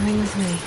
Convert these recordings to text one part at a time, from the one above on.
coming with me.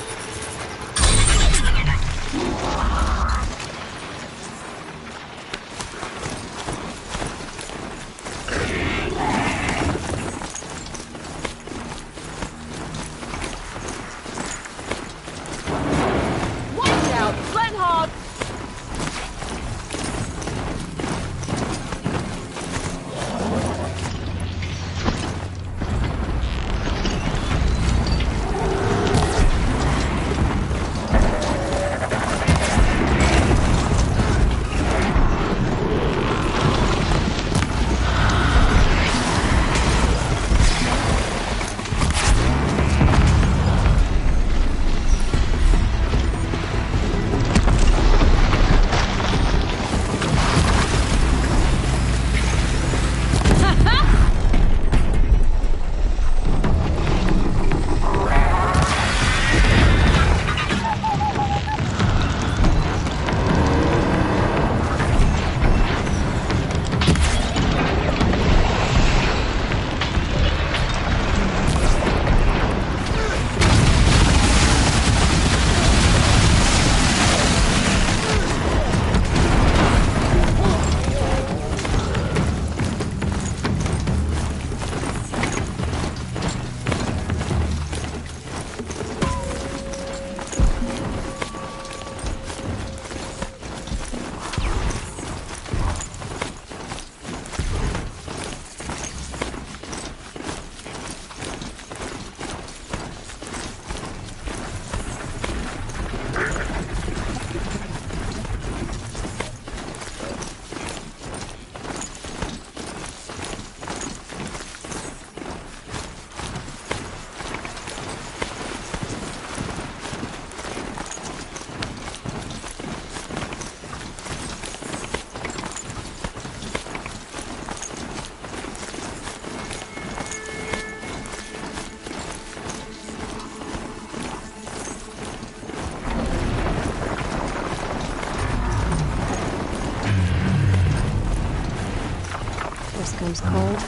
Comes cold,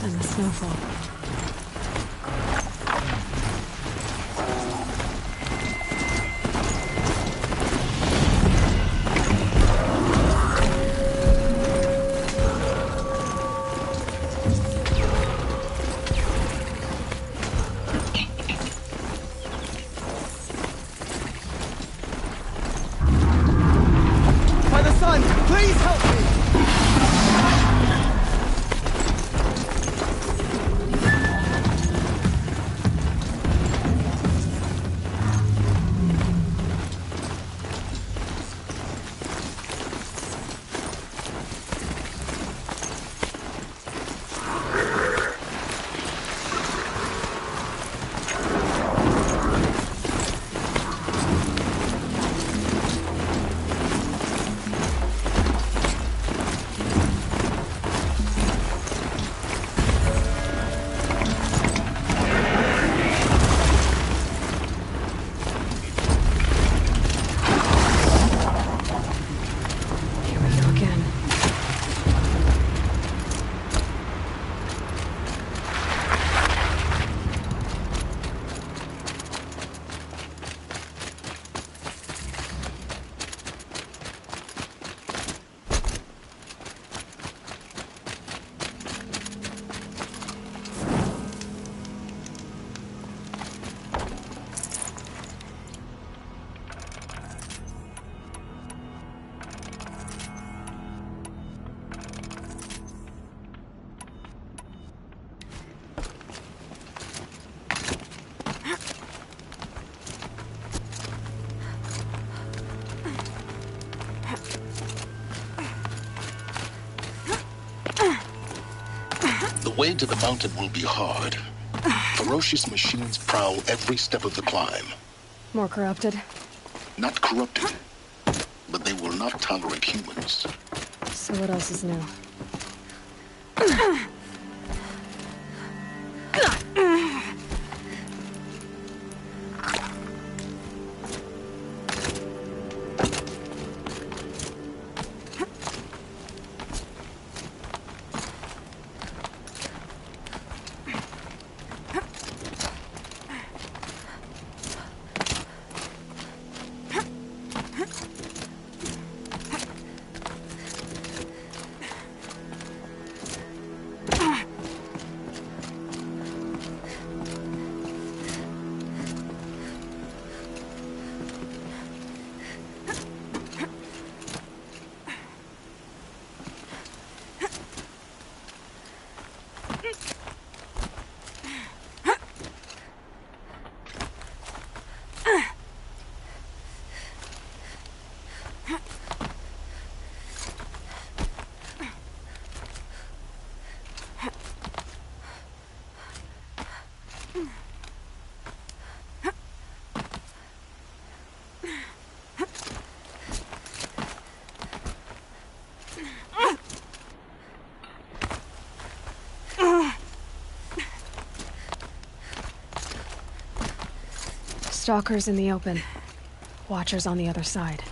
and the snowfall. By the sun, please help me! The way to the mountain will be hard. Ferocious machines prowl every step of the climb. More corrupted. Not corrupted, but they will not tolerate humans. So what else is new? Stalkers in the open. Watchers on the other side.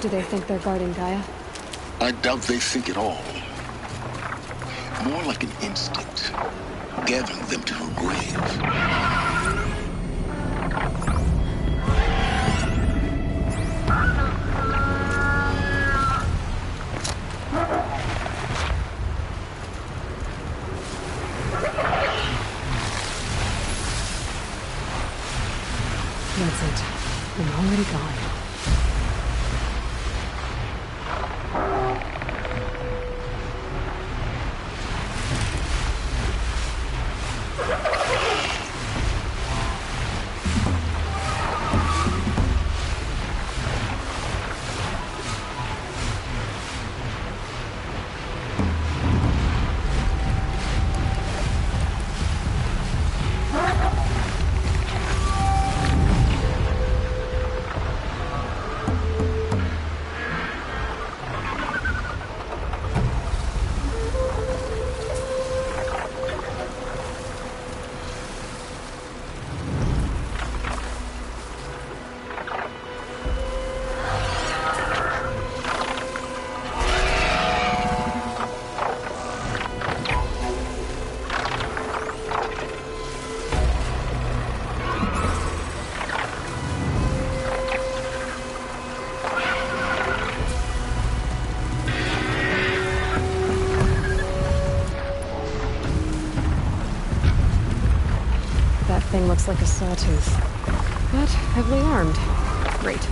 Do they think they're guarding Gaia? I doubt they think at all. More like an instinct, gathering them to her grave. That's it. I'm already gone. Thing looks like a sawtooth, but heavily armed. Great.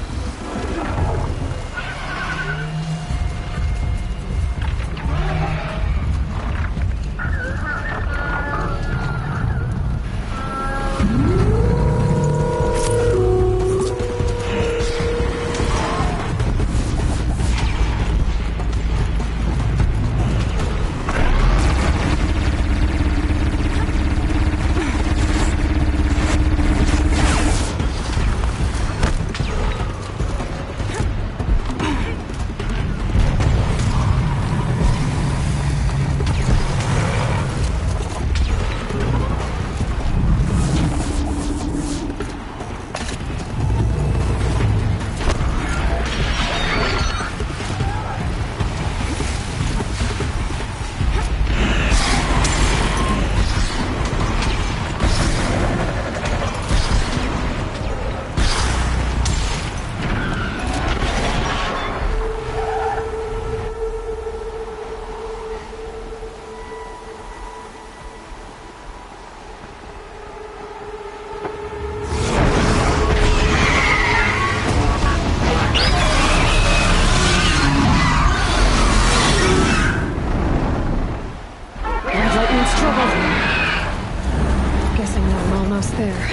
Guessing now I'm almost there.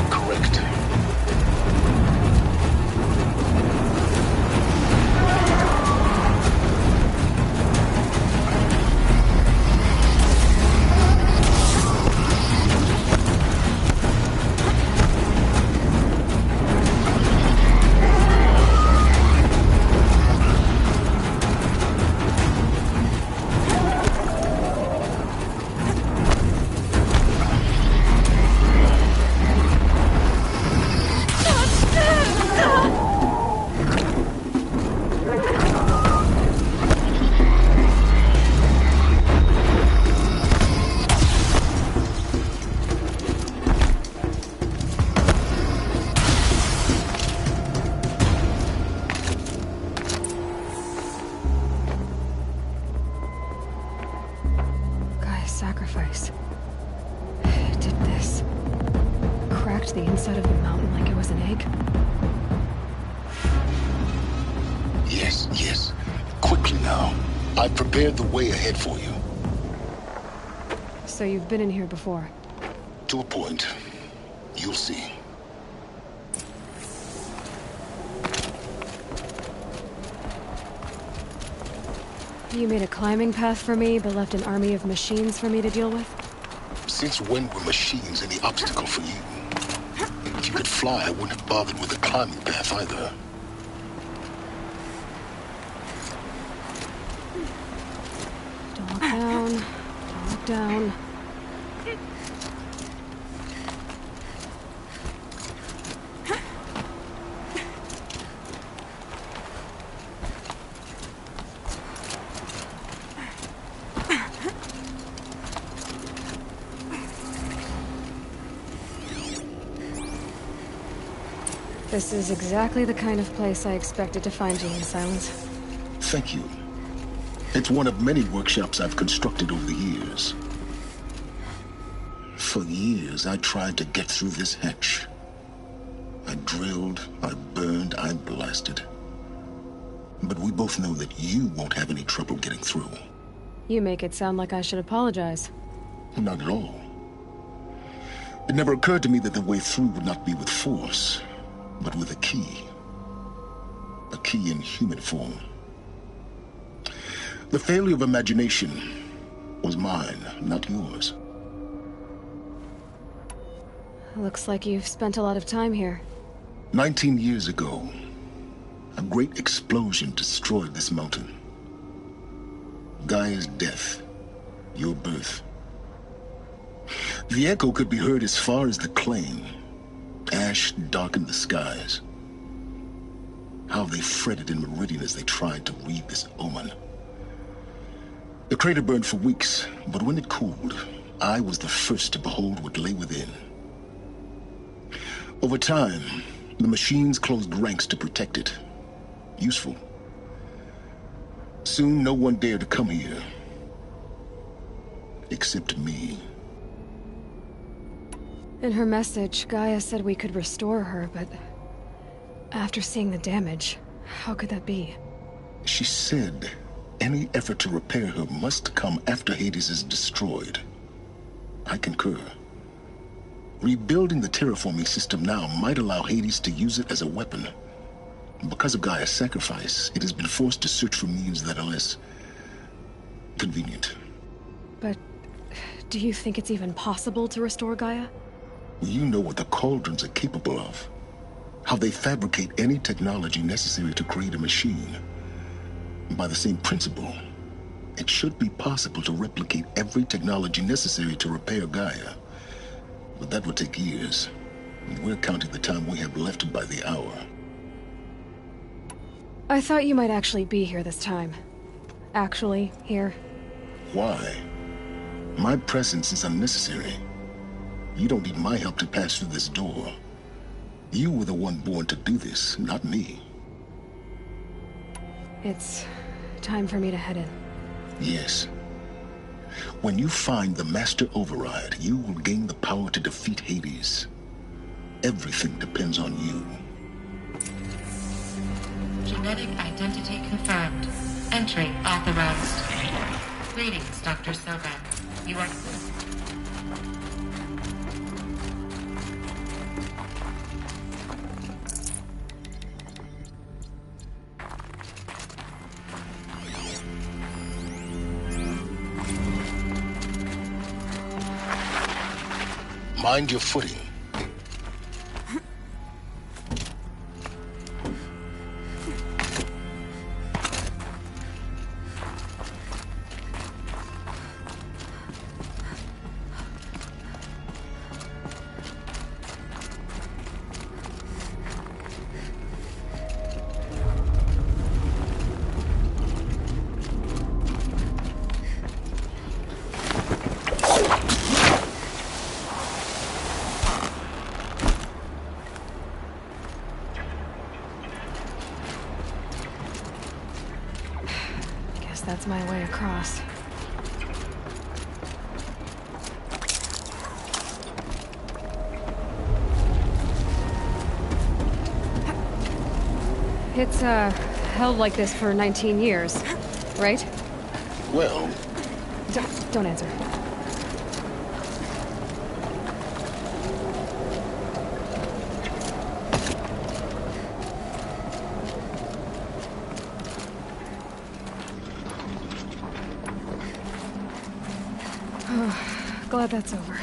Correct. Sacrifice. It did this. Cracked the inside of the mountain like it was an egg. Yes, yes. Quickly now. I've prepared the way ahead for you. So you've been in here before? To a point. You'll see. You made a climbing path for me, but left an army of machines for me to deal with? Since when were machines any obstacle for you? If you could fly, I wouldn't have bothered with a climbing path either. Don't look down. Don't look down. This is exactly the kind of place I expected to find you in Silence. Thank you. It's one of many workshops I've constructed over the years. For years, I tried to get through this hatch. I drilled, I burned, I blasted. But we both know that you won't have any trouble getting through. You make it sound like I should apologize. Not at all. It never occurred to me that the way through would not be with force, but with a key. A key in human form. The failure of imagination was mine, not yours. Looks like you've spent a lot of time here. 19 years ago, a great explosion destroyed this mountain. Gaia's death, your birth. The echo could be heard as far as the claim. Ash darkened the skies. How they fretted in Meridian as they tried to read this omen. The crater burned for weeks, but when it cooled, I was the first to behold what lay within. Over time, the machines closed ranks to protect it. Useful. Soon, no one dared to come here. Except me. In her message, Gaia said we could restore her, but... after seeing the damage, how could that be? She said any effort to repair her must come after Hades is destroyed. I concur. Rebuilding the terraforming system now might allow Hades to use it as a weapon. Because of Gaia's sacrifice, it has been forced to search for means that are less convenient. But do you think it's even possible to restore Gaia? You know what the Cauldrons are capable of. How they fabricate any technology necessary to create a machine. By the same principle, it should be possible to replicate every technology necessary to repair Gaia. But that would take years. And we're counting the time we have left by the hour. I thought you might actually be here this time. Actually, here. Why? My presence is unnecessary. You don't need my help to pass through this door. You were the one born to do this, not me. It's time for me to head in. Yes. When you find the Master Override, you will gain the power to defeat Hades. Everything depends on you. Genetic identity confirmed. Entry authorized. Greetings, Dr. Sobek. You are... Mind your footing. That's my way across. It's, held like this for 19 years, right? Well... Don't answer. Glad that's over.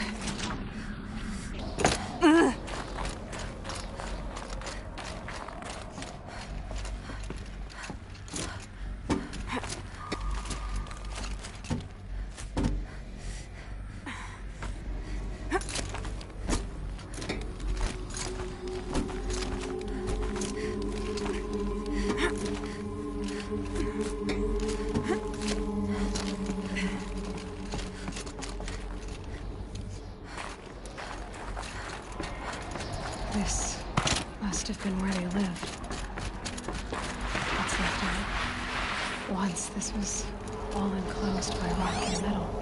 guess this was all enclosed by rock and metal.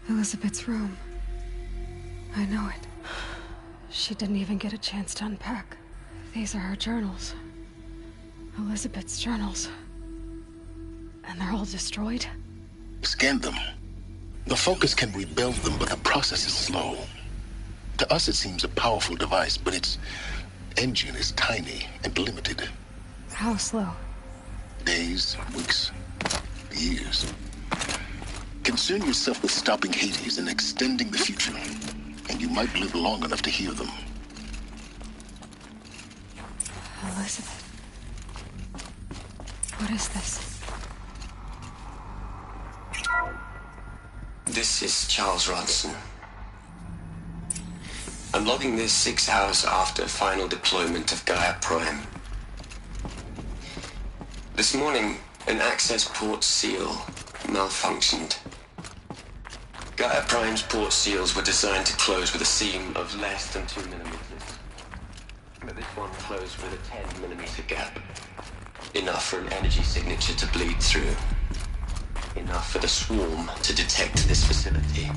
Elizabeth's room. I know it. She didn't even get a chance to unpack. These are her journals. Elizabeth's journals. And they're all destroyed? Scan them. The Focus can rebuild them, but the process is slow. To us, it seems a powerful device, but its engine is tiny and limited. How slow? Days, weeks, years. Concern yourself with stopping Hades and extending the future, and you might live long enough to hear them. Elizabeth. What is this? This is Charles Ronson. I'm logging this 6 hours after final deployment of Gaia Prime. This morning, an access port seal malfunctioned. Gaia Prime's port seals were designed to close with a seam of less than 2 millimeters. But this one closed with a 10 millimeter gap. Enough for an energy signature to bleed through. Enough for the swarm to detect this facility.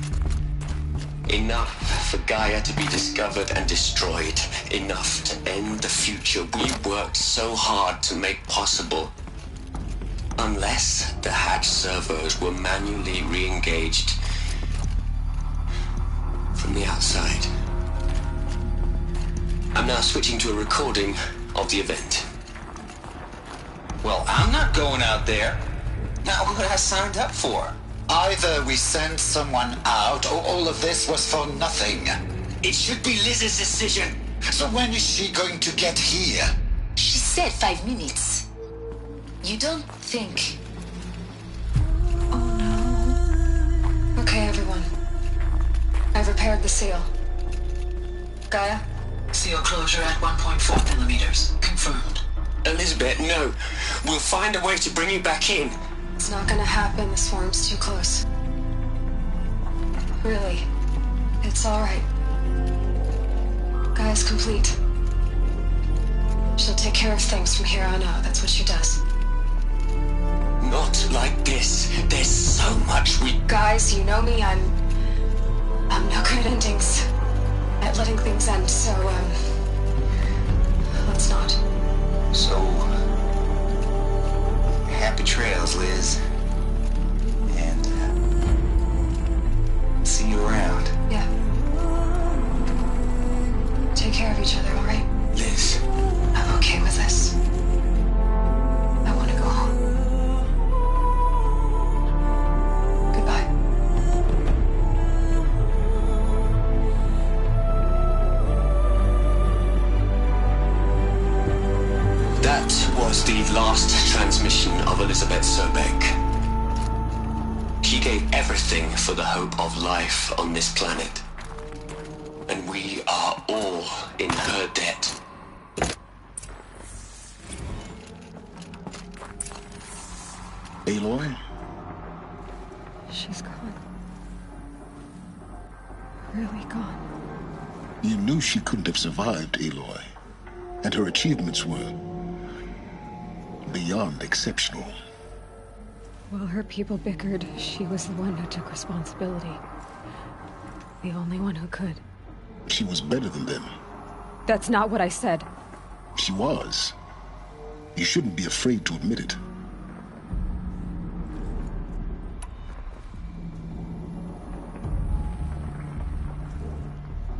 Enough for Gaia to be discovered and destroyed. Enough to end the future we worked so hard to make possible. Unless the hatch servos were manually re-engaged from the outside. I'm now switching to a recording of the event. Well, I'm not going out there. Not what I signed up for. Either we send someone out, or all of this was for nothing. It should be Liz's decision. So when is she going to get here? She said 5 minutes. You don't think... Oh no. Okay, everyone. I've repaired the seal. Gaia? Seal closure at 1.4 millimeters. Confirmed. Elizabeth, no. We'll find a way to bring you back in. It's not gonna happen. The swarm's too close. Really. It's alright. Gaia's complete. She'll take care of things from here on out. That's what she does. Not like this. There's so much we... Guys, you know me. I'm no good at endings. At letting things end, so, let's not. So, happy trails, Liz. And, see you around. Yeah. Take care of each other, alright? Liz. I'm okay with this. I want to go home. Goodbye. That was the last transmission of Elizabeth Sobek. She gave everything for the hope of life on this planet. And we are all in her debt. Aloy? She's gone. Really gone. You knew she couldn't have survived, Aloy. And her achievements were beyond exceptional. While her people bickered, she was the one who took responsibility. The only one who could. She was better than them. That's not what I said. She was. You shouldn't be afraid to admit it.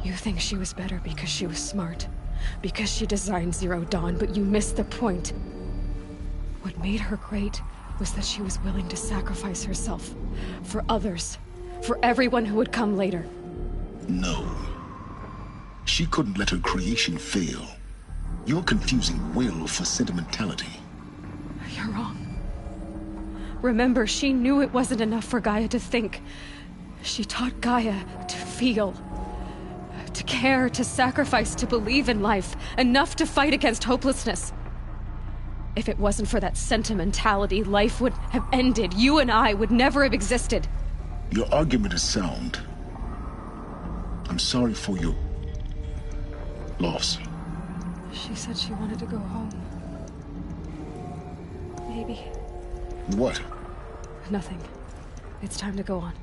You think she was better because she was smart, because she designed Zero Dawn, but you missed the point. What made her great was that she was willing to sacrifice herself for others, for everyone who would come later. No. She couldn't let her creation fail. You're confusing will for sentimentality. You're wrong. Remember, she knew it wasn't enough for Gaia to think. She taught Gaia to feel, to care, to sacrifice, to believe in life, enough to fight against hopelessness. If it wasn't for that sentimentality, life would have ended. You and I would never have existed. Your argument is sound. I'm sorry for your loss. She said she wanted to go home. Maybe. What? Nothing. It's time to go on.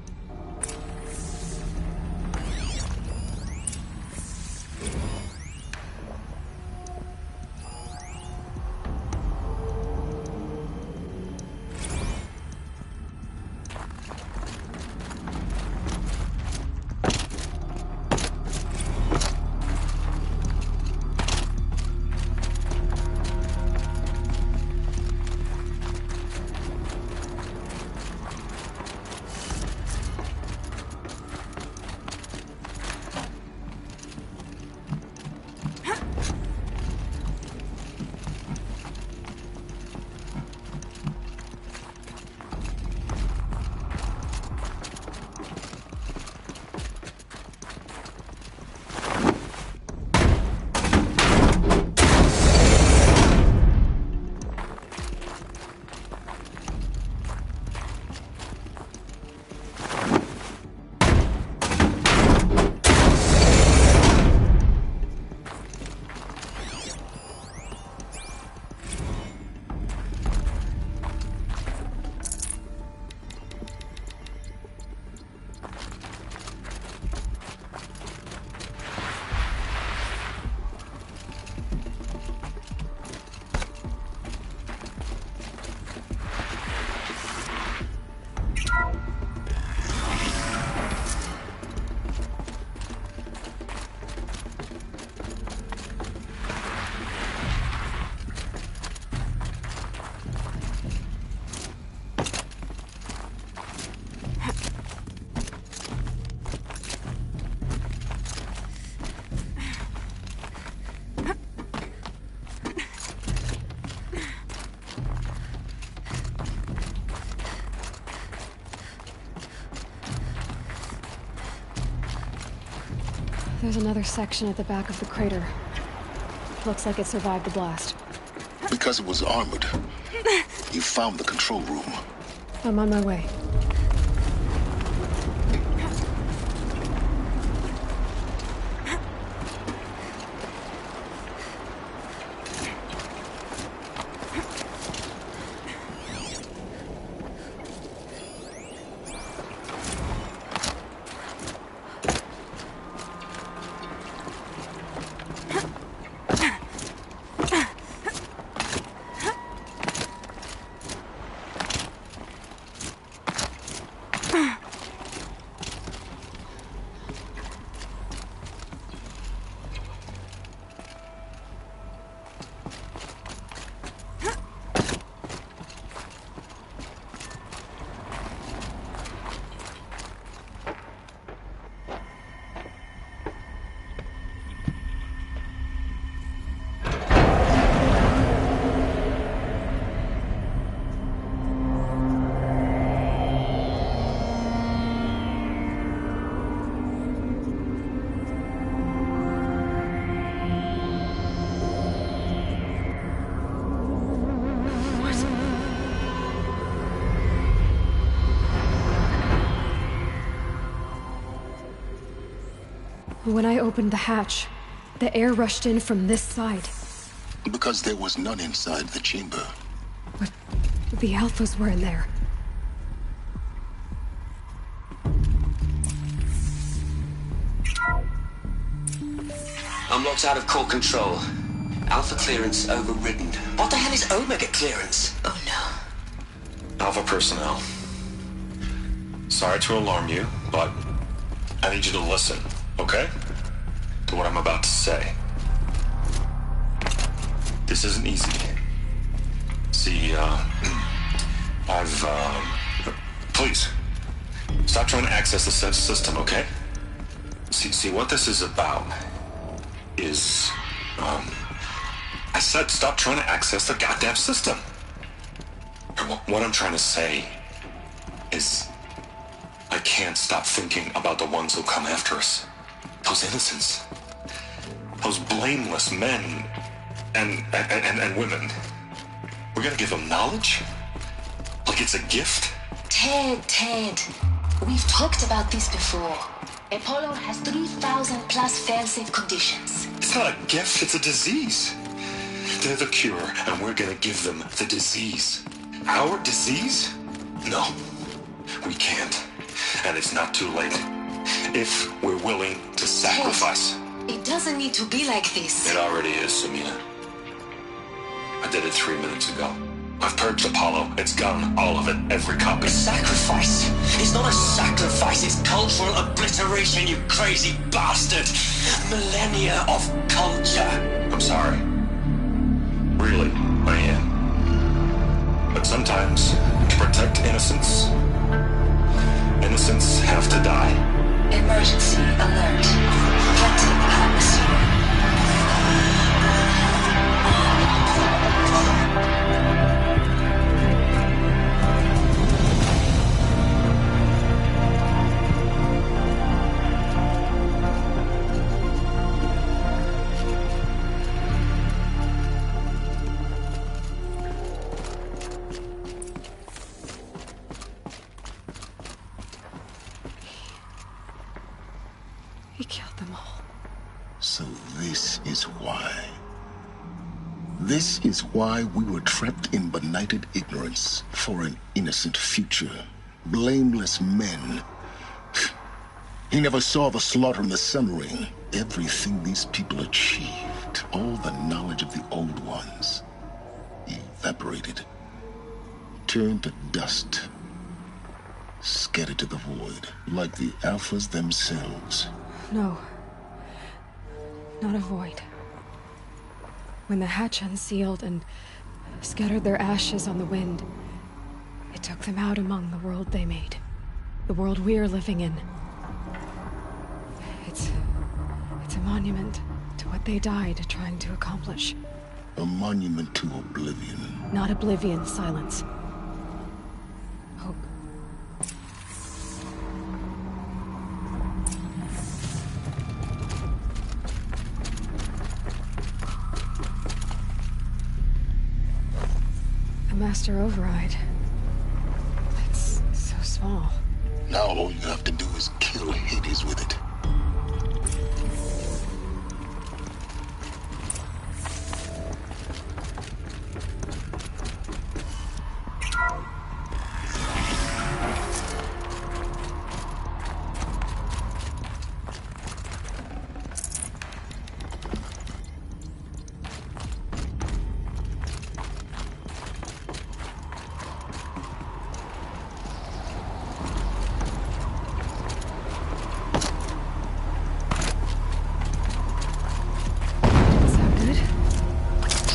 There's another section at the back of the crater. Looks like it survived the blast. Because it was armored. You found the control room. I'm on my way. When I opened the hatch, the air rushed in from this side. Because there was none inside the chamber. But the Alphas were in there. I'm locked out of core control. Alpha clearance overridden. What the hell is Omega clearance? Oh no. Alpha personnel. Sorry to alarm you, but I need you to listen, okay? To what I'm about to say. This isn't easy. See, please, stop trying to access the sense system, okay? See, what this is about is, I said stop trying to access the goddamn system. What I'm trying to say is, I I can't stop thinking about the ones who'll come after us. Those innocents. Those blameless men and women. We're gonna give them knowledge? Like it's a gift? Ted. We've talked about this before. Apollo has 3,000 plus fail-safe conditions. It's not a gift, it's a disease. They're the cure, and we're gonna give them the disease. Our disease? No, we can't. And it's not too late. If we're willing to sacrifice. Ted, it doesn't need to be like this. It already is, Samina. I did it 3 minutes ago. I've purged Apollo. It's gone. All of it. Every copy. Sacrifice? It's not a sacrifice, it's cultural obliteration, you crazy bastard! Millennia of culture! I'm sorry. Really, I am. But sometimes, to protect innocence, innocents have to die. Emergency alert. Detecting atmosphere. He killed them all. So this is why. This is why we were trapped in benighted ignorance for an innocent future. Blameless men. He never saw the slaughter in the Sun Ring. Everything these people achieved, all the knowledge of the old ones, evaporated, turned to dust, scattered to the void, like the Alphas themselves. No. Not a void. When the hatch unsealed and scattered their ashes on the wind, it took them out among the world they made. The world we're living in. It's a monument to what they died trying to accomplish. A monument to oblivion. Not oblivion, silence. Hope. The Master Override. It's so small. Now all you have to do is kill Hades with it.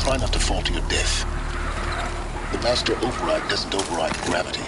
Try not to fall to your death. The Master Override doesn't override gravity.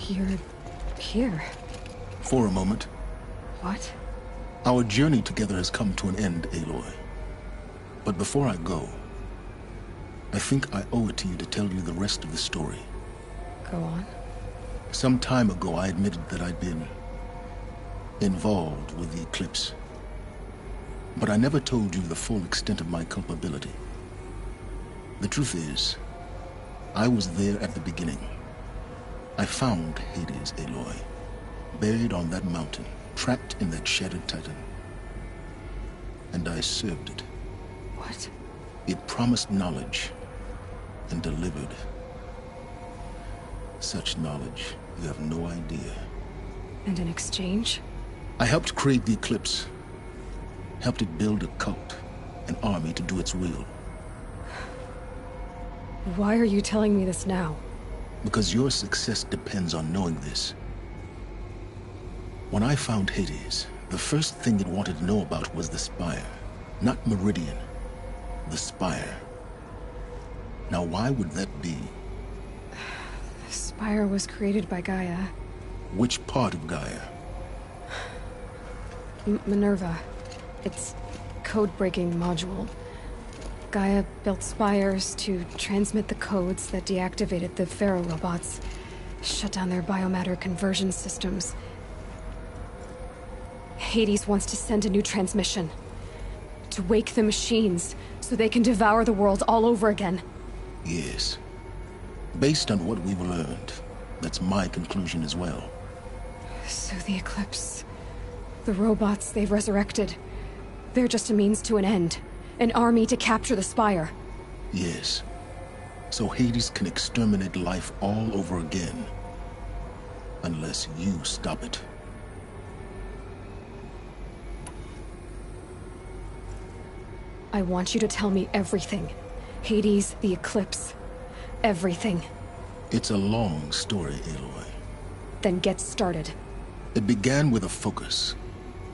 You're here. For a moment. What? Our journey together has come to an end, Aloy. But before I go, I think I owe it to you to tell you the rest of the story. Go on. Some time ago, I admitted that I'd been involved with the eclipse. But I never told you the full extent of my culpability. The truth is, I was there at the beginning. I found Hades, Aloy, buried on that mountain, trapped in that shattered titan. And I served it. What? It promised knowledge and delivered. Such knowledge, you have no idea. And in exchange? I helped create the eclipse. helped it build a cult, an army to do its will. Why are you telling me this now? Because your success depends on knowing this. When I found Hades, the first thing it wanted to know about was the Spire. Not Meridian. The Spire. Now why would that be? The Spire was created by Gaia. Which part of Gaia? Minerva. Its code-breaking module. Gaia built spires to transmit the codes that deactivated the Pharaoh robots, shut down their biomatter conversion systems. Hades wants to send a new transmission. To wake the machines, so they can devour the world all over again. Yes. Based on what we've learned, that's my conclusion as well. So the Eclipse... the robots they've resurrected... they're just a means to an end. An army to capture the Spire. Yes. So Hades can exterminate life all over again. Unless you stop it. I want you to tell me everything. Hades, the Eclipse. Everything. It's a long story, Aloy. Then get started. It began with a focus.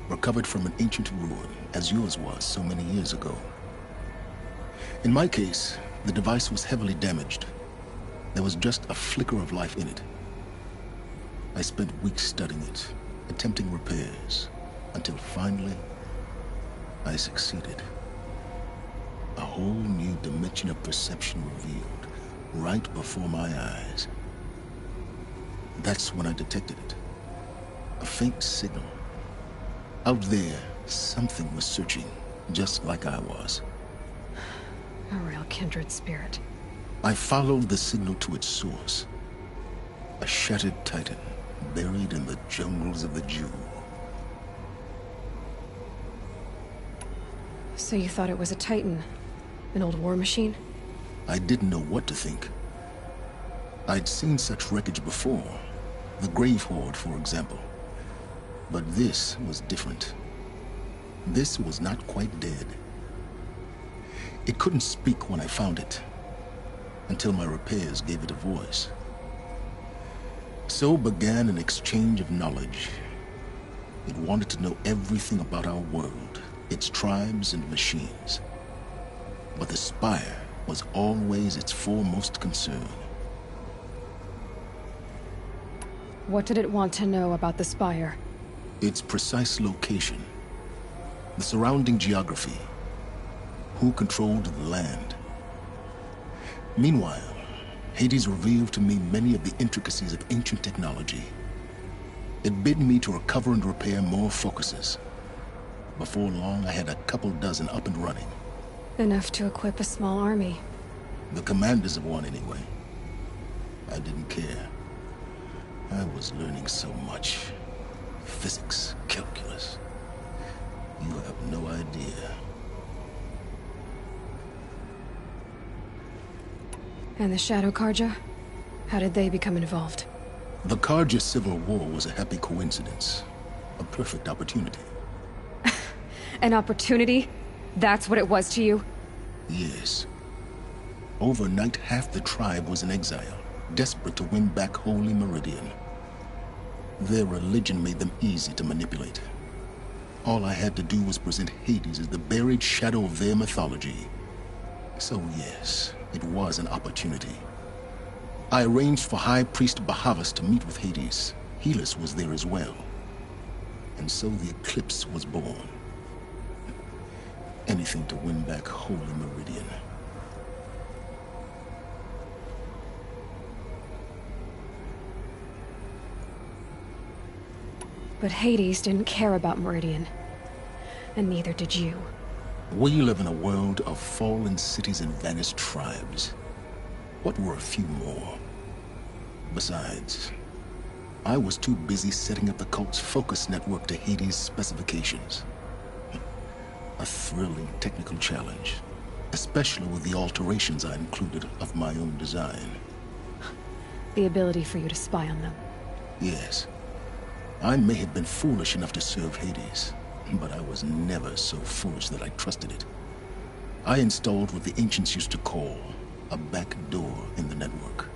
Recovered from an ancient ruin, as yours was so many years ago. In my case, the device was heavily damaged. There was just a flicker of life in it. I spent weeks studying it, attempting repairs, until finally, I succeeded. A whole new dimension of perception revealed, right before my eyes. That's when I detected it. A faint signal. Out there, something was searching, just like I was. A real kindred spirit. I followed the signal to its source. A shattered titan, buried in the jungles of the Jew. So you thought it was a titan? An old war machine? I didn't know what to think. I'd seen such wreckage before. The Grave Horde, for example. But this was different. This was not quite dead. It couldn't speak when I found it, until my repairs gave it a voice. So began an exchange of knowledge. It wanted to know everything about our world, its tribes and machines. But the Spire was always its foremost concern. What did it want to know about the Spire? Its precise location, the surrounding geography, who controlled the land. Meanwhile, Hades revealed to me many of the intricacies of ancient technology. It bid me to recover and repair more focuses. Before long, I had a couple dozen up and running. Enough to equip a small army. The commanders of one, anyway. I didn't care. I was learning so much. Physics, calculus. You have no idea. And the Shadow Carja? How did they become involved? The Carja Civil War was a happy coincidence. A perfect opportunity. An opportunity? That's what it was to you? Yes. Overnight, half the tribe was in exile, desperate to win back Holy Meridian. Their religion made them easy to manipulate. All I had to do was present Hades as the buried shadow of their mythology. So yes, it was an opportunity. I arranged for High Priest Bahavas to meet with Hades. Helis was there as well. And so the Eclipse was born. Anything to win back Holy Meridian. But Hades didn't care about Meridian. And neither did you. We live in a world of fallen cities and vanished tribes. What were a few more? Besides, I was too busy setting up the cult's focus network to Hades' specifications. A thrilling technical challenge, especially with the alterations I included of my own design. The ability for you to spy on them. Yes. I may have been foolish enough to serve Hades, but I was never so foolish that I trusted it. I installed what the ancients used to call a back door in the network.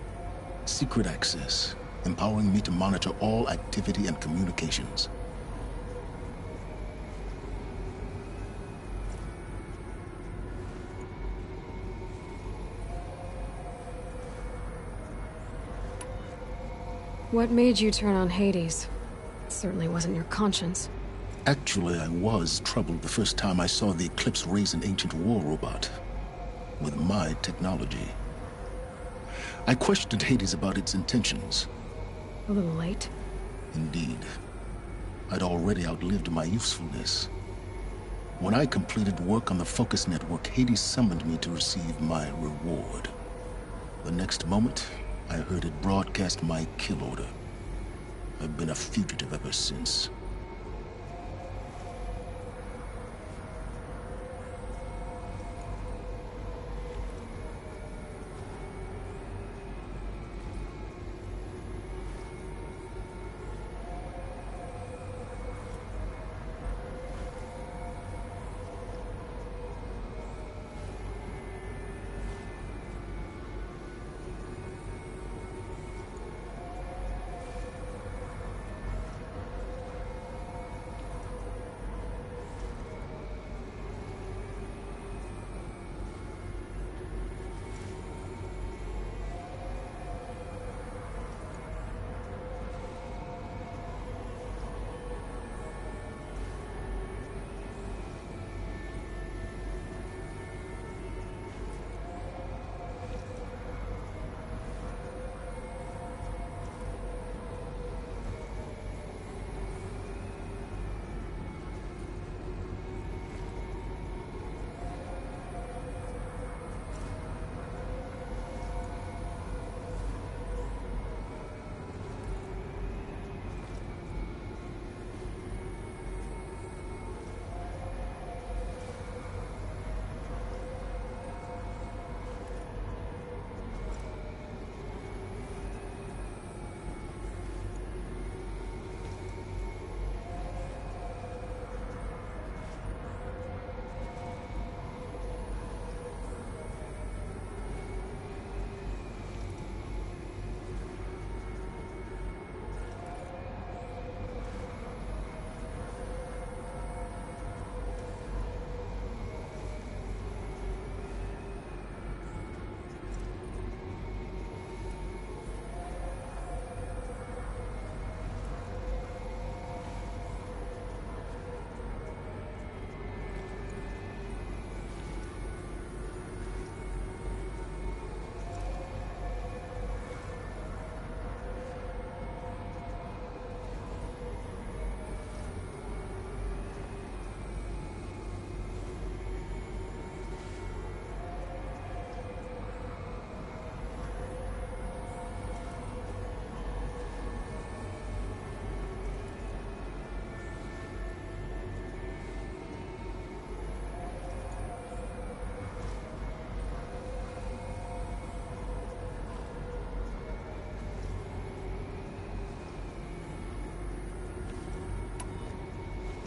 Secret access, empowering me to monitor all activity and communications. What made you turn on Hades? It certainly wasn't your conscience. Actually, I was troubled the first time I saw the Eclipse raise an ancient war robot with my technology. I questioned Hades about its intentions. A little late. Indeed. I'd already outlived my usefulness. When I completed work on the Focus Network, Hades summoned me to receive my reward. The next moment, I heard it broadcast my kill order. I've been a fugitive ever since.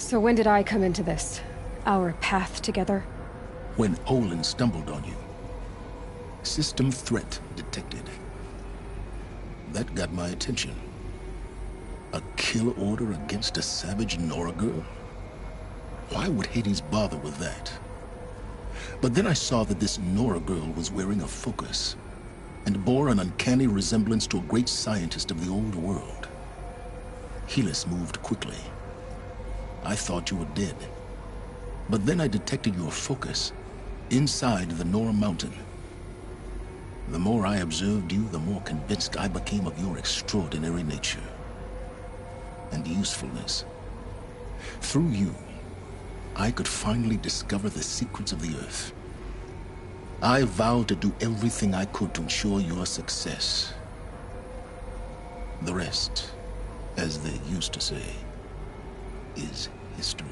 So when did I come into this? Our path together? When Olin stumbled on you. System threat detected. That got my attention. A kill order against a savage Nora girl? Why would Hades bother with that? But then I saw that this Nora girl was wearing a focus, and bore an uncanny resemblance to a great scientist of the old world. Helis moved quickly. I thought you were dead. But then I detected your focus inside the Nora mountain. The more I observed you, the more convinced I became of your extraordinary nature and usefulness. Through you, I could finally discover the secrets of the Earth. I vowed to do everything I could to ensure your success. The rest, as they used to say, is history.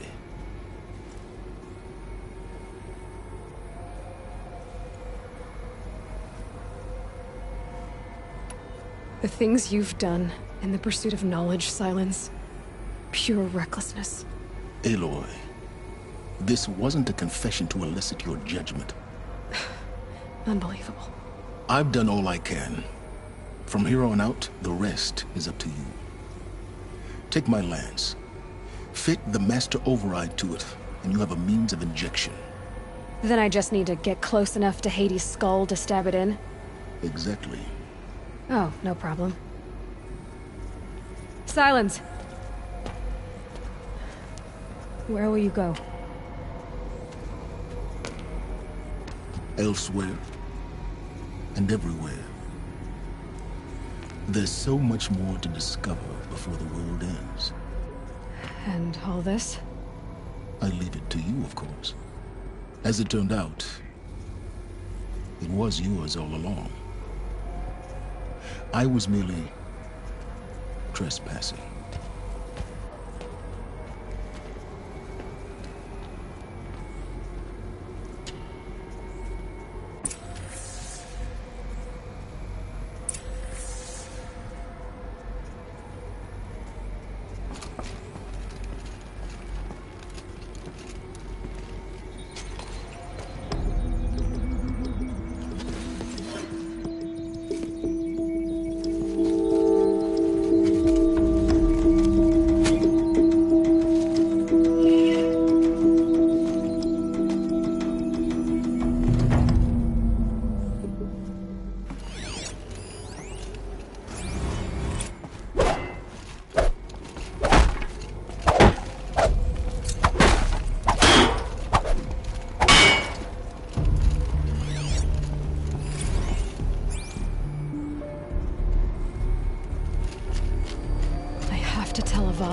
The things you've done in the pursuit of knowledge, Silence. Pure recklessness. Aloy, This wasn't a confession to elicit your judgment. Unbelievable. I've done all I can. From here on out, the rest is up to you. Take my lance. Fit the master override to it, and you have a means of injection. Then I just need to get close enough to Hades' skull to stab it in? Exactly. Oh, no problem. Silence! Where will you go? Elsewhere. And everywhere. There's so much more to discover before the world ends. And all this? I leave it to you, of course. As it turned out, it was yours all along. I was merely trespassing.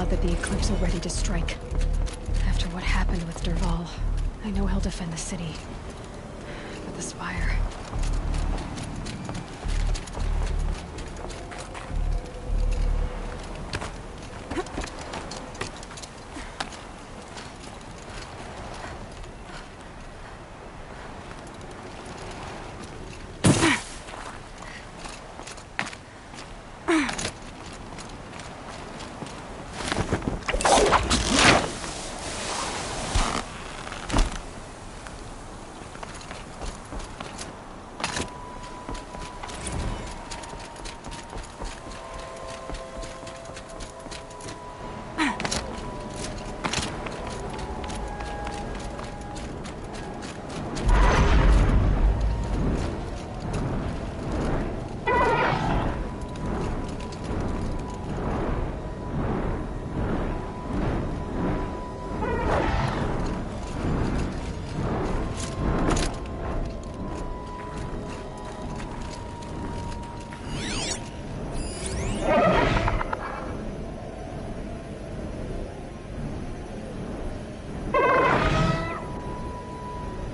That the Eclipse are ready to strike. After what happened with Derval, I know he'll defend the city. But the Spire...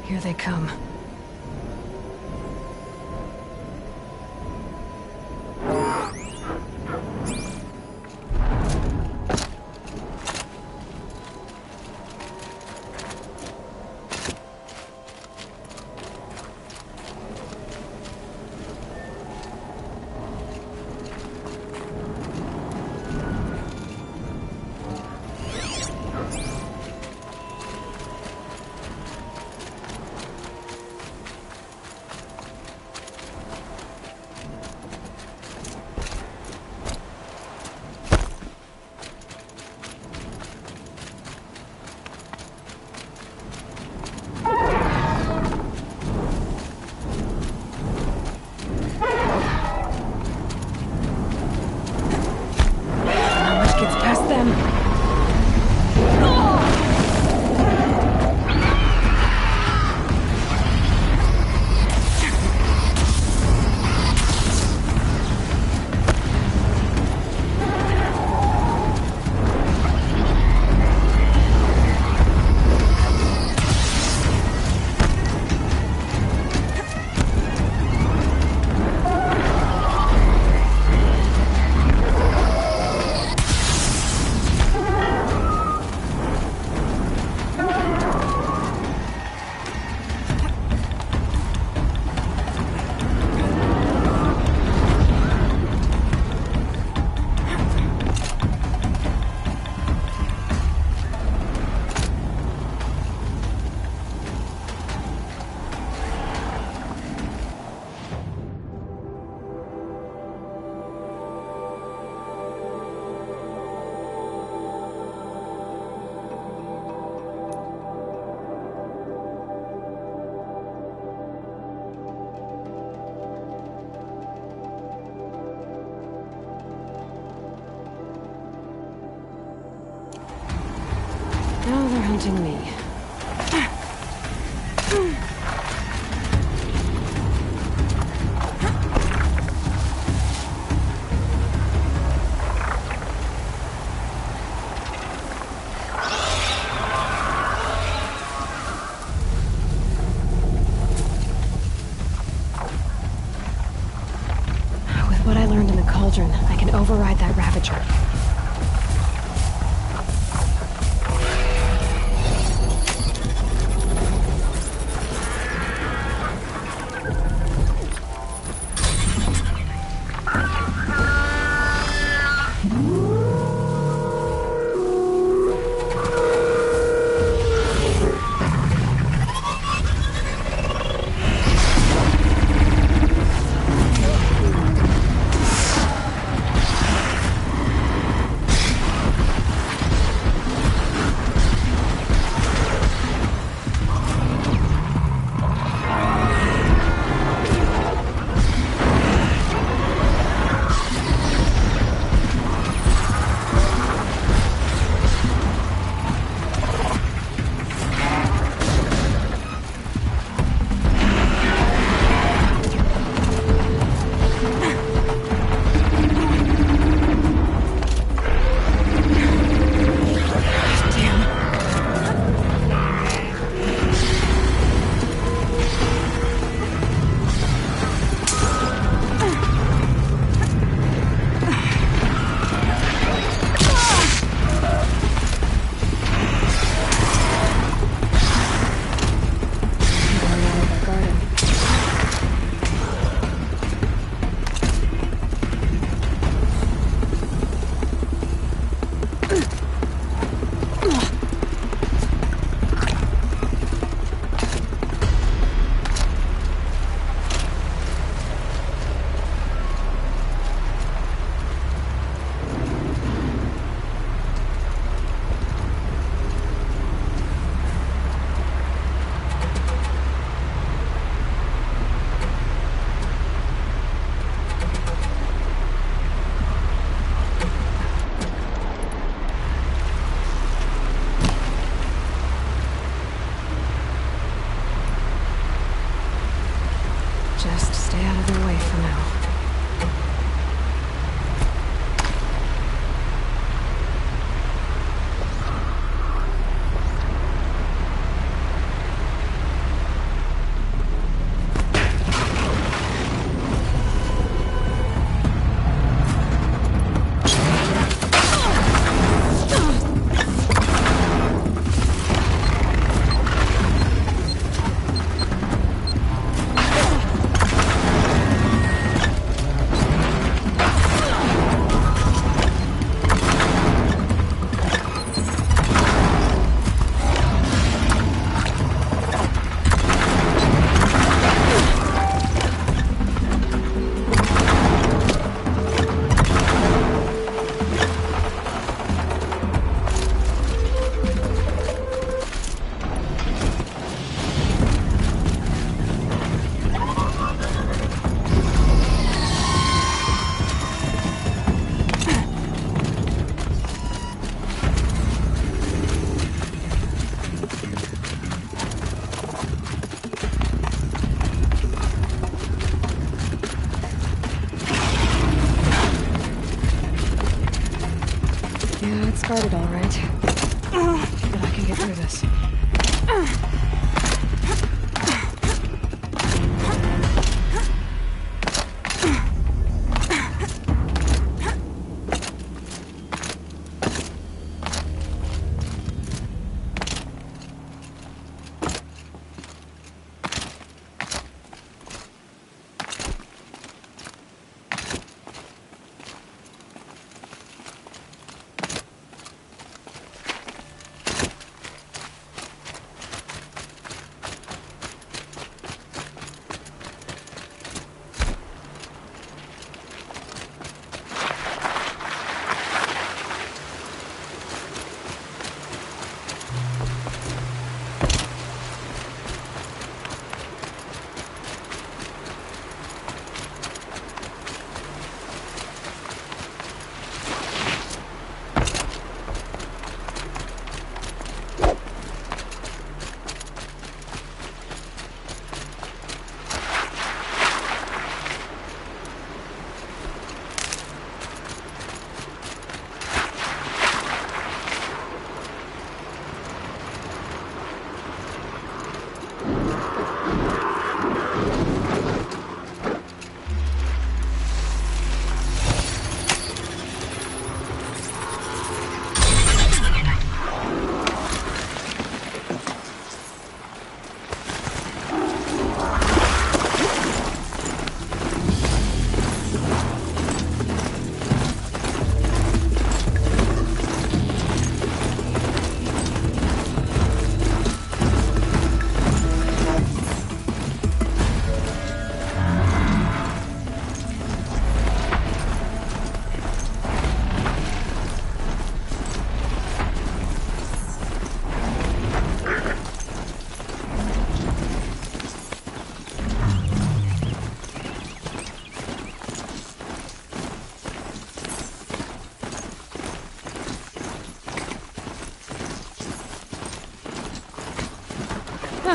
Here they come. counting me. With what I learned in the cauldron, I can override that Ravager. Just stay out of their way for now. Yeah, it's guarded all right. But I can get through this.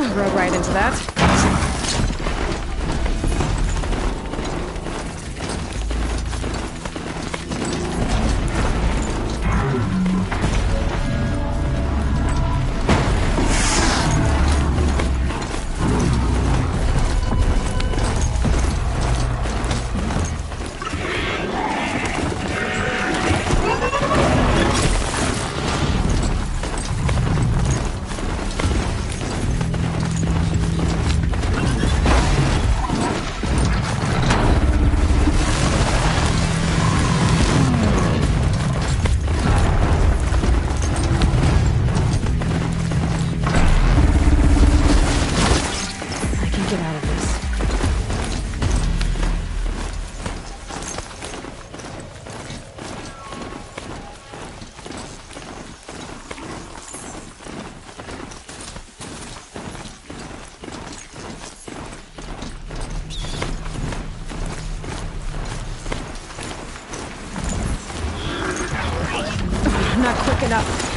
Rode right into that. Get out of this. Not quick enough.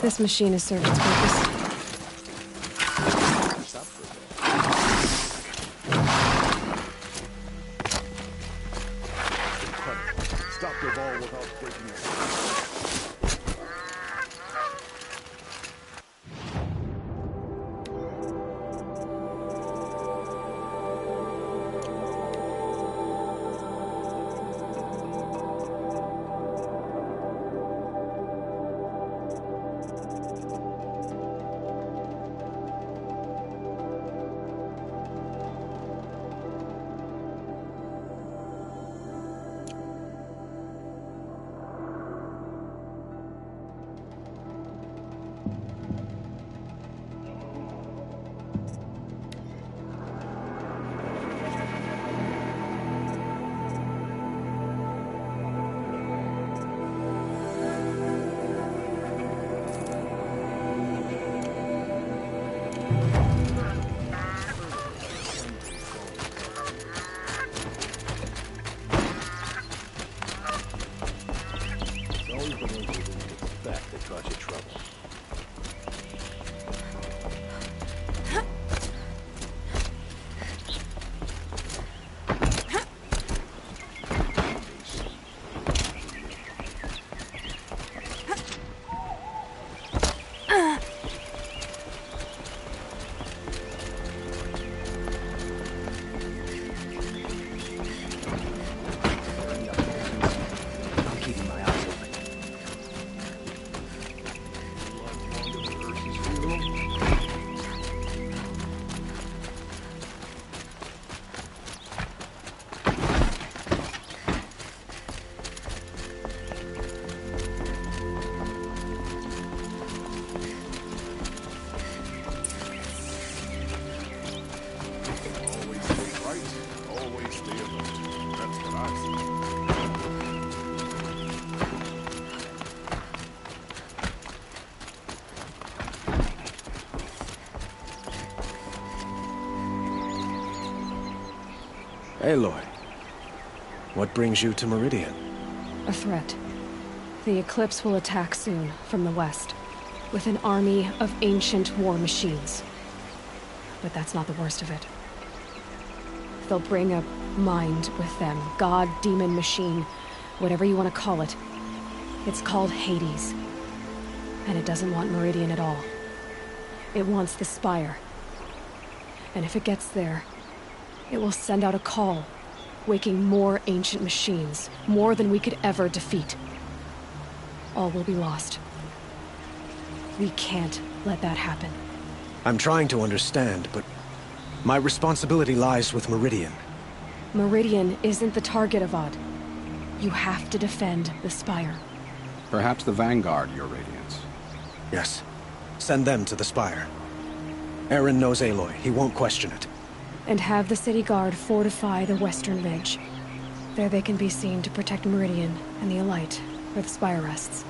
This machine has served its purpose. Stop the ball without breaking it. suspect that caused you trouble? I'm keeping my eyes open. Always stay right, always stay alert. That's what I say. Aloy, what brings you to Meridian? A threat. The Eclipse will attack soon, from the west, with an army of ancient war machines. But that's not the worst of it. They'll bring a mind with them, god, demon, machine, whatever you want to call it. It's called Hades. And it doesn't want Meridian at all. It wants the Spire. And if it gets there, it will send out a call, waking more ancient machines, more than we could ever defeat. All will be lost. We can't let that happen. I'm trying to understand, but my responsibility lies with Meridian. Meridian isn't the target, Avad. You have to defend the Spire. Perhaps the Vanguard, Your Radiance. Yes. Send them to the Spire. Aaron knows Aloy. He won't question it. And have the city guard fortify the western ridge. There they can be seen to protect Meridian and the Elite, where the Spire rests.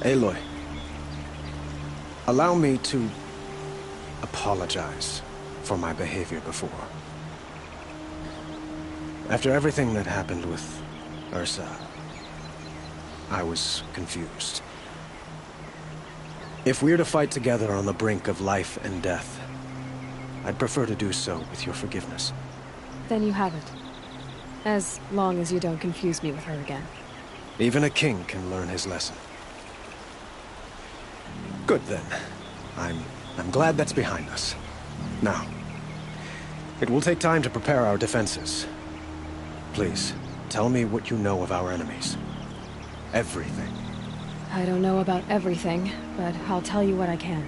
Aloy, allow me to apologize for my behavior before. After everything that happened with Ursa, I was confused. If we're to fight together on the brink of life and death, I'd prefer to do so with your forgiveness. Then you have it. As long as you don't confuse me with her again. Even a king can learn his lesson. Good then. I'm glad that's behind us. Now, it will take time to prepare our defenses. Please, tell me what you know of our enemies. Everything. I don't know about everything, but I'll tell you what I can.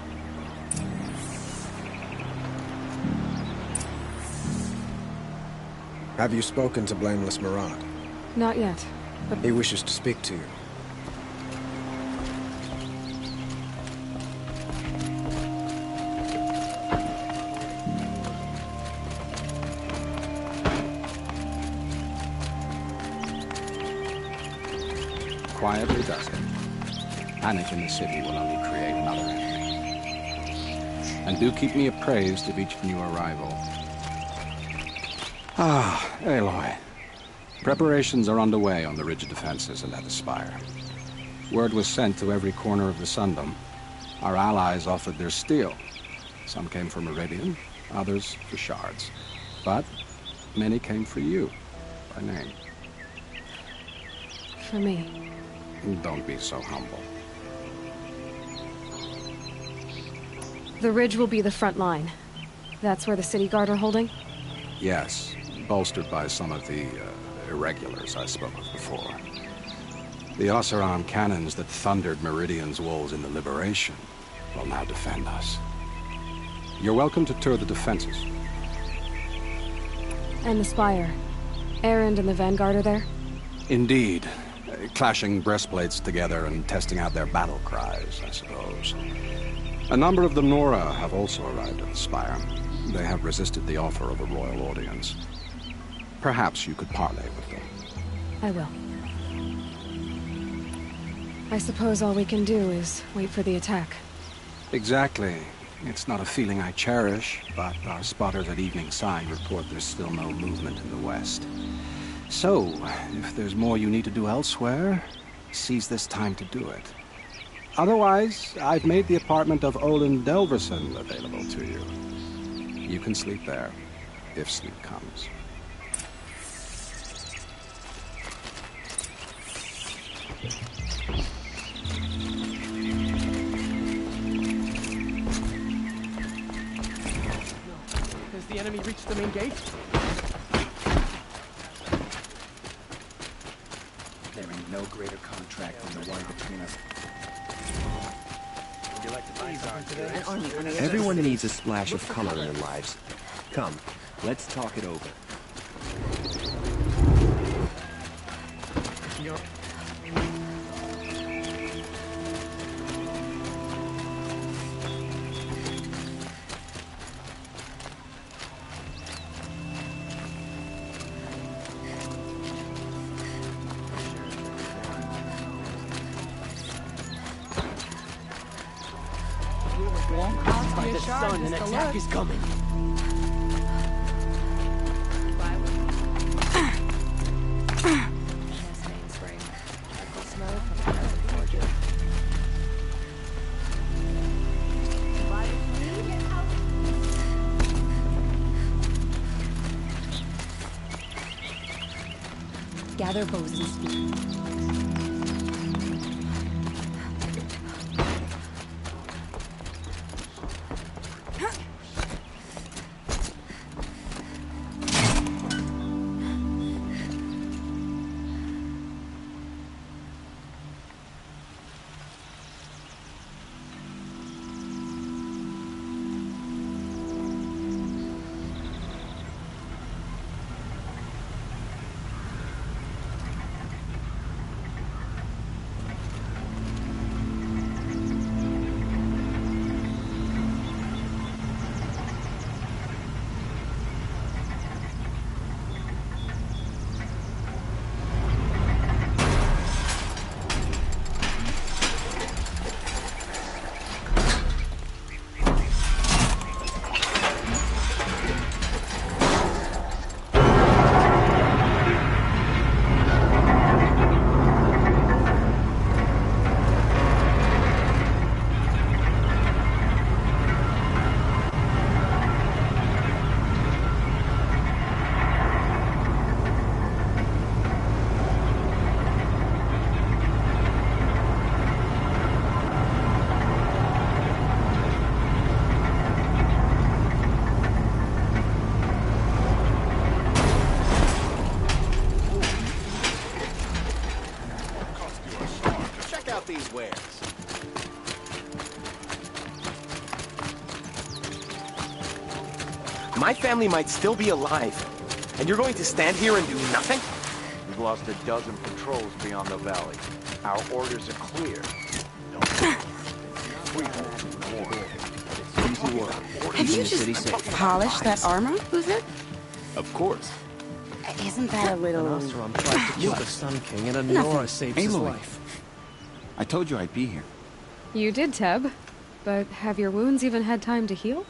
Have you spoken to Blameless Marad? Not yet, but... He wishes to speak to you. Quietly does it. Panic in the city will only create another enemy. And do keep me appraised of each new arrival. Ah, Aloy. Preparations are underway on the ridge of defenses and at the Spire. Word was sent to every corner of the Sundom. Our allies offered their steel. Some came for Meridian, others for shards. But many came for you, by name. For me. Don't be so humble. The ridge will be the front line. That's where the city guard are holding? Yes, bolstered by some of the irregulars I spoke of before. The Oseram cannons that thundered Meridian's walls in the Liberation will now defend us. You're welcome to tour the defenses. And the Spire. Erend and the Vanguard are there? Indeed. Clashing breastplates together and testing out their battle cries, I suppose. A number of the Nora have also arrived at the Spire. They have resisted the offer of a royal audience. Perhaps you could parley with them. I will. I suppose all we can do is wait for the attack. Exactly. It's not a feeling I cherish, but our spotters at Evening Side report there's still no movement in the west. So, if there's more you need to do elsewhere, seize this time to do it. Otherwise, I've made the apartment of Olin Delverson available to you. You can sleep there, if sleep comes. Has the enemy reached the main gate? There ain't no greater contract than the one between us. Would you like to buy something today? Everyone needs a splash of color in their lives. Come, let's talk it over. By the sun, an attack is coming. Gather bows and speed. These wares. My family might still be alive, and you're going to stand here and do nothing? We've lost a dozen patrols beyond the valley. Our orders are clear. Easy work. Have you just polished that armor, Uther? Of course. Isn't that a little... Nostrum tried to kill the Sun King, and Nora saved his life. I told you I'd be here. You did, Teb. But have your wounds even had time to heal?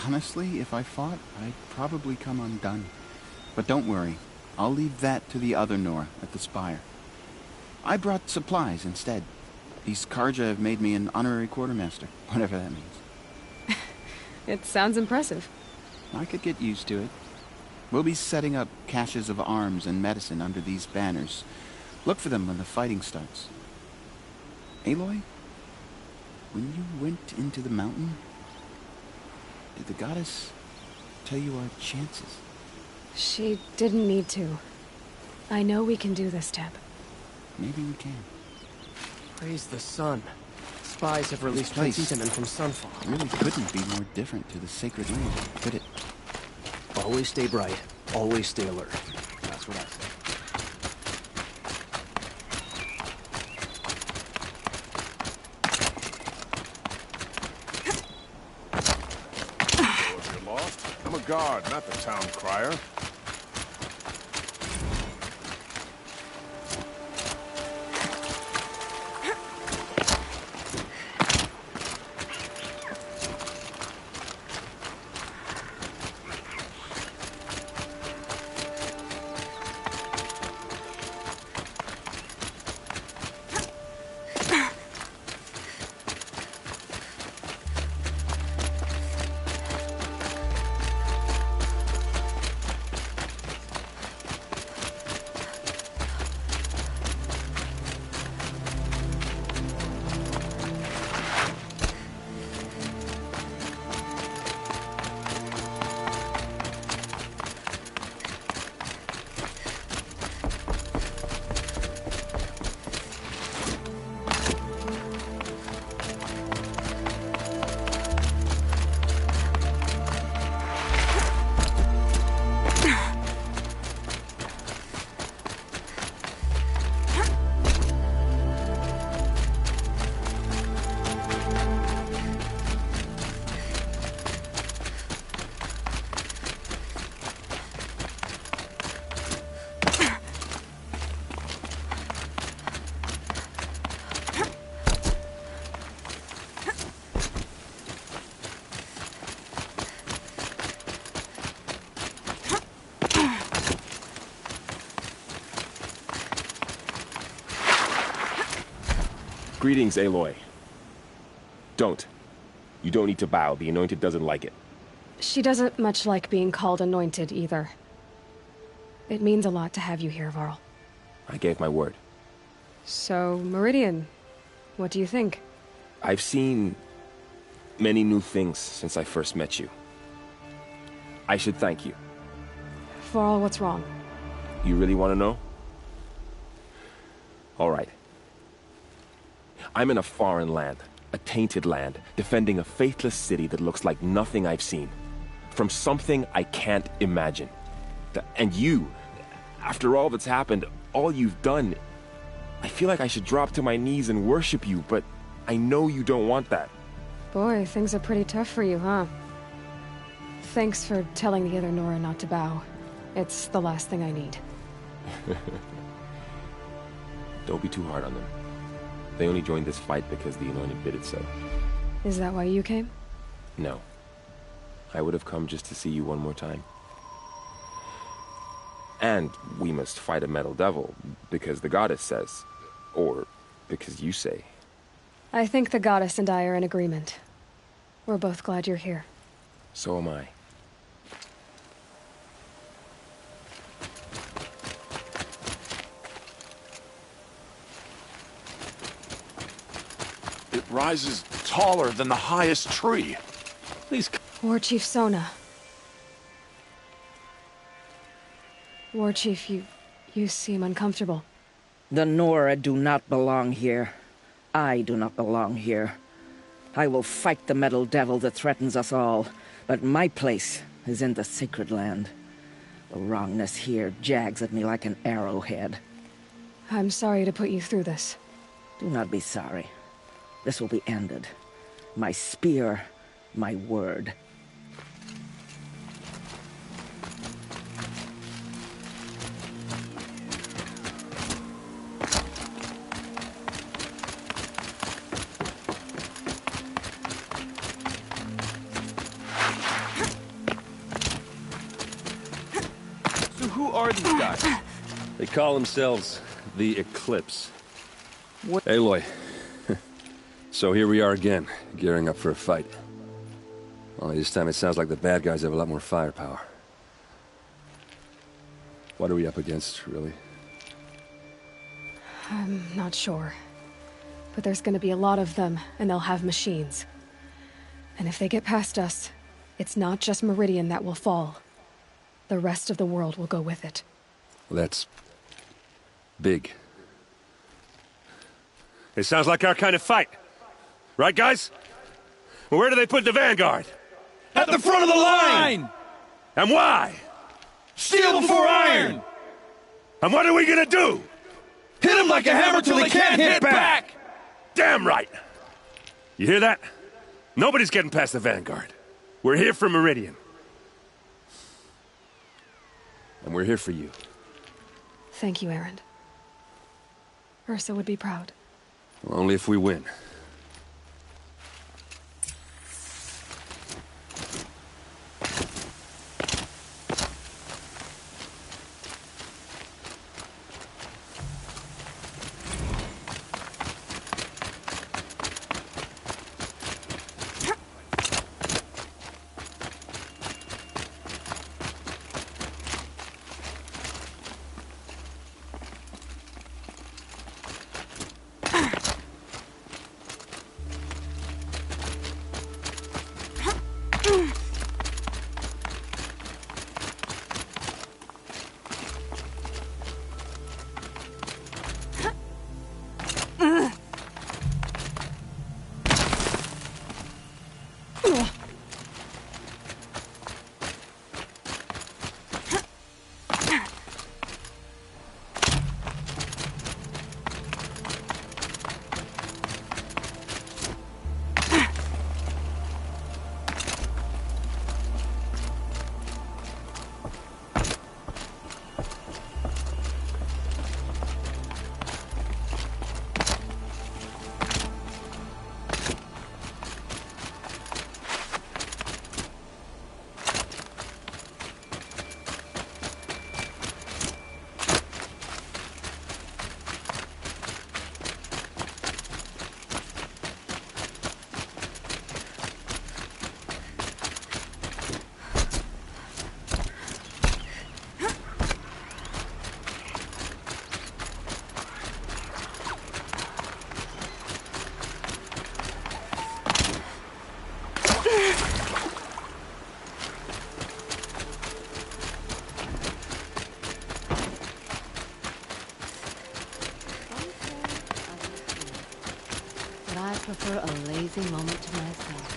Honestly, if I fought, I'd probably come undone. But don't worry. I'll leave that to the other Nora at the Spire. I brought supplies instead. These Karja have made me an honorary quartermaster, whatever that means. It sounds impressive. I could get used to it. We'll be setting up caches of arms and medicine under these banners. Look for them when the fighting starts. Aloy, when you went into the mountain, did the goddess tell you our chances? She didn't need to. I know we can do this, Teb. Maybe we can. Praise the sun. Spies have released Transitamen from Sunfall. It really couldn't be more different to the sacred land, could it? Always stay bright. Always stay alert. That's what I say. I'm a guard, not the town crier. Greetings, Aloy. Don't. You don't need to bow. The Anointed doesn't like it. She doesn't much like being called Anointed, either. It means a lot to have you here, Varl. I gave my word. So, Meridian, what do you think? I've seen many new things since I first met you. I should thank you. Varl, what's wrong? You really want to know? All right. I'm in a foreign land, a tainted land, defending a faithless city that looks like nothing I've seen. From something I can't imagine. And you, after all that's happened, all you've done, I feel like I should drop to my knees and worship you, but I know you don't want that. Boy, things are pretty tough for you, huh? Thanks for telling the other Nora not to bow. It's the last thing I need. Don't be too hard on them. They only joined this fight because the Anointed bid it so. Is that why you came? No. I would have come just to see you one more time. And we must fight a metal devil, because the goddess says. Or because you say. I think the goddess and I are in agreement. We're both glad you're here. So am I. It rises taller than the highest tree. Please. War Chief Sona. War Chief, you seem uncomfortable. The Nora do not belong here. I do not belong here. I will fight the metal devil that threatens us all, but my place is in the sacred land. The wrongness here jags at me like an arrowhead. I'm sorry to put you through this. Do not be sorry. This will be ended. My spear, my word. So who are these guys? They call themselves the Eclipse. What? Aloy. So here we are again, gearing up for a fight. Only this time it sounds like the bad guys have a lot more firepower. What are we up against, really? I'm not sure. But there's gonna be a lot of them, and they'll have machines. And if they get past us, it's not just Meridian that will fall. The rest of the world will go with it. Well, that's big. It sounds like our kind of fight. Right, guys? Well, where do they put the Vanguard? At the front of the line! And why? Steel before iron! And what are we gonna do? Hit them like a hammer till they can't hit back! Damn right! You hear that? Nobody's getting past the Vanguard. We're here for Meridian. And we're here for you. Thank you, Erend. Ursa would be proud. Well, only if we win. I prefer a lazy moment to myself.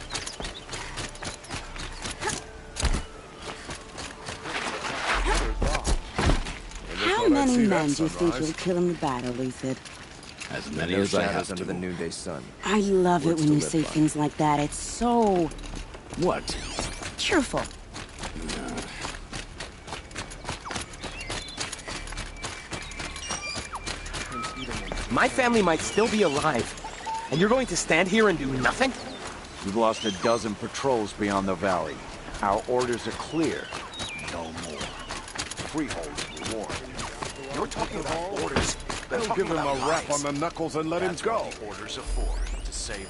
How many men do you think you'll kill in the battle, Lucid? As many as I have under the noonday sun. I love it when you say things like that. It's so... What? cheerful. My family might still be alive, and you're going to stand here and do nothing? We've lost a dozen patrols beyond the valley. Our orders are clear. No more. Freehold reward. You're talking about orders. They'll give him a rap on the knuckles and let him go. Orders are for, to save